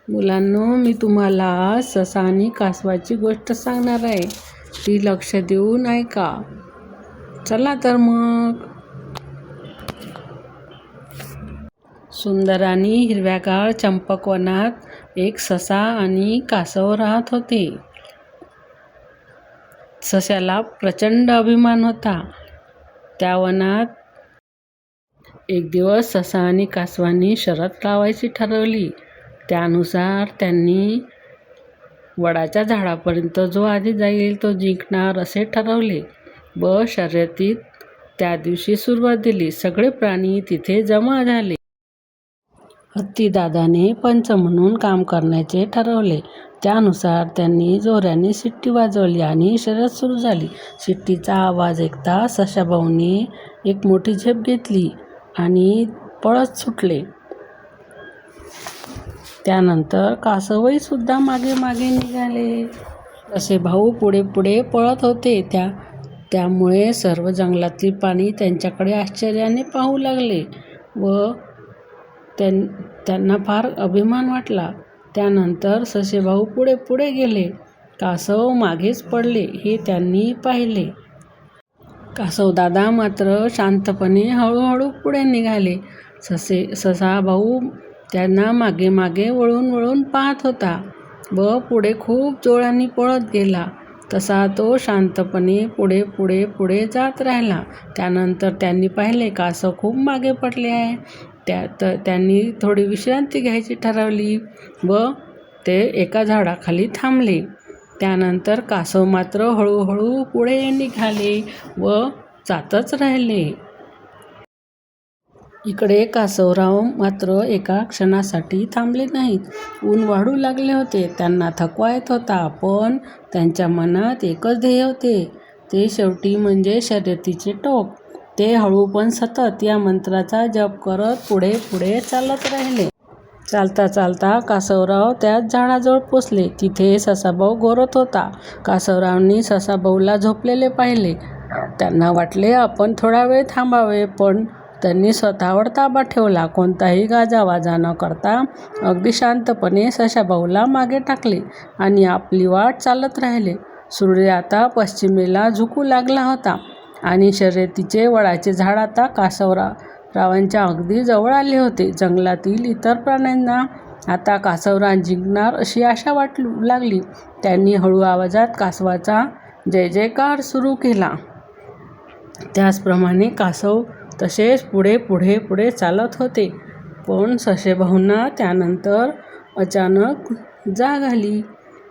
मुलांनो, मी तुम्हाला आज ससा आणि कासवाची गोष्ट सांगणार आहे. ती लक्ष देऊन ऐका. चला तर मग. सुंदर आणि हिरव्यागार चंपकवनात एक ससा आणि कासव राहत होते. सस्याला प्रचंड अभिमान होता. त्या वनात एक दिवस ससा आणि कासवांनी शर्यत लावायची ठरवली. त्यानुसार त्यांनी वडाच्या झाडापर्यंत जो आधी जाईल तो जिंकणार असे ठरवले व शर्यतीत त्या दिवशी सुरुवात दिली. सगळे प्राणी तिथे जमा झाले. हत्तीदादाने पंच म्हणून काम करण्याचे ठरवले. त्यानुसार त्यांनी जोराने शिट्टी वाजवली आणि शर्यत सुरू झाली. शिट्टीचा आवाज ऐकता सशाभाऊने एक मोठी झेप घेतली आणि पळत सुटले. त्यानंतर कासवही सुद्धा मागे मागे निघाले. असे भाऊ पुढे पुढे पळत होते. त्यामुळे सर्व जंगलातील प्राणी त्यांच्याकडे आश्चर्याने पाहू लागले व त्यांना फार अभिमान वाटला. त्यानंतर ससेभाऊ पुढे पुढे गेले. कासव मागेच पडले हे त्यांनी पाहिले. कासवदादा मात्र शांतपणे हळूहळू पुढे निघाले. ससाभाऊ त्यांना मागे मागे वळून वळून पाहत होता व पुढे खूप जोराने पळत गेला. तसा तो शांतपणे पुढे पुढे पुढे जात राहिला. त्यानंतर त्यांनी पाहिले कासव खूप मागे पडले आहे. त्यांनी थोडी विश्रांती घ्यायची ठरवली व ते एका झाडाखाली थांबले. त्यानंतर कासव मात्र हळूहळू पुढे निघाले व जातच राहिले. इकडे कासवराव मात्र एका क्षणासाठी थांबले नाहीत. ऊन वाढू लागले होते. त्यांना थकवा येत होता, पण त्यांच्या मनात एकच ध्येय होते, ते शेवटी म्हणजे शर्यतीचे टोक. ते हळू पण सतत या मंत्राचा जप करत पुढे पुढे चालत राहिले. चालता चालता कासवराव त्याच झाडाजवळ पोचले. तिथे ससाभाऊ गोरत होता. कासवरावांनी ससाभाऊला झोपलेले पाहिले. त्यांना वाटले आपण थोडा वेळ थांबावे, पण त्यांनी स्वतःवर ताबा ठेवला. कोणताही गाजावाजा न करता अगदी शांतपणे सशाभाऊला मागे टाकले आणि आपली वाट चालत राहिले. सूर्य आता पश्चिमेला झुकू लागला होता आणि शर्यतीचे वडाचे झाड आता कासवरावांच्या अगदी जवळ आले होते. जंगलातील इतर प्राण्यांना आता कासवराव जिंकणार अशी आशा वाटू लागली. त्यांनी हळू आवाजात कासवाचा जय जयकार सुरू केला. त्याचप्रमाणे कासव तसेच पुढे पुढे पुढे चालत होते. पण ससेभाऊंना त्यानंतर अचानक जाग आली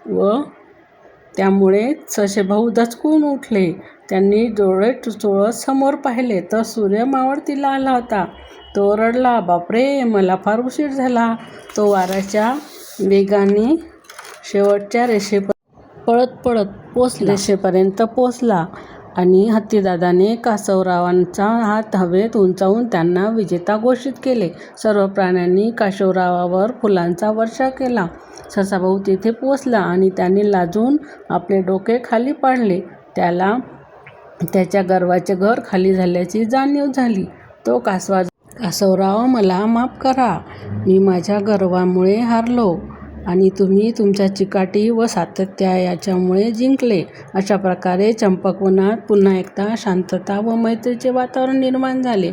व त्यामुळे ससेभाऊ दचकून उठले. त्यांनी डोळे चोळत समोर पाहिले तर सूर्य मावळतीला आला होता. तो रडला, बापरे, मला फार उशीर झाला. तो वाऱ्याच्या वेगाने शेवटच्या रेषेपर्यंत पोचला आणि हत्तीदादाने कासवरावांचा हात हवेत उंचावून त्यांना विजेता घोषित केले. सर्व प्राण्यांनी कासवरावावर फुलांचा वर्षाव केला. ससाभाऊ तिथे पोचला आणि त्याने लाजून आपले डोके खाली पाडले. त्याला त्याच्या गर्वाचे घर खाली झाल्याची जाणीव झाली. तो कासवराव, मला माफ करा, मी माझ्या गर्वामुळे हारलो आणि तुम्ही तुमच्या चिकाटी व सातत्य याच्यामुळे जिंकले. अशा प्रकारे चंपकवनात पुन्हा एकदा शांतता व मैत्रीचे वातावरण निर्माण झाले.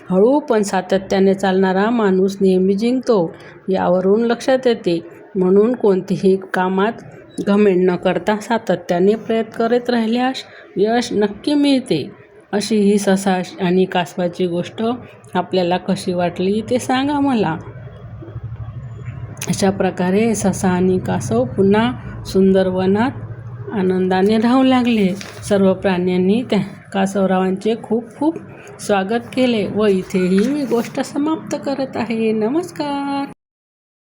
हळू पण सातत्याने चालणारा माणूस नेहमी जिंकतो यावरून लक्षात येते. म्हणून कोणतीही कामात घमेंड न करता सातत्याने प्रयत्न करत राहिल्यास यश नक्की मिळते. अशी ही ससा आणि कासवाची गोष्ट आपल्याला कशी वाटली ते सांगा मला. अशा प्रकारे ससा आणि कासव पुन्हा सुंदर वनात आनंदाने राहू लागले. सर्व प्राण्यांनी त्या कासवरावांचे खूप खूप स्वागत केले व इथेही मी गोष्ट समाप्त करत आहे. नमस्कार.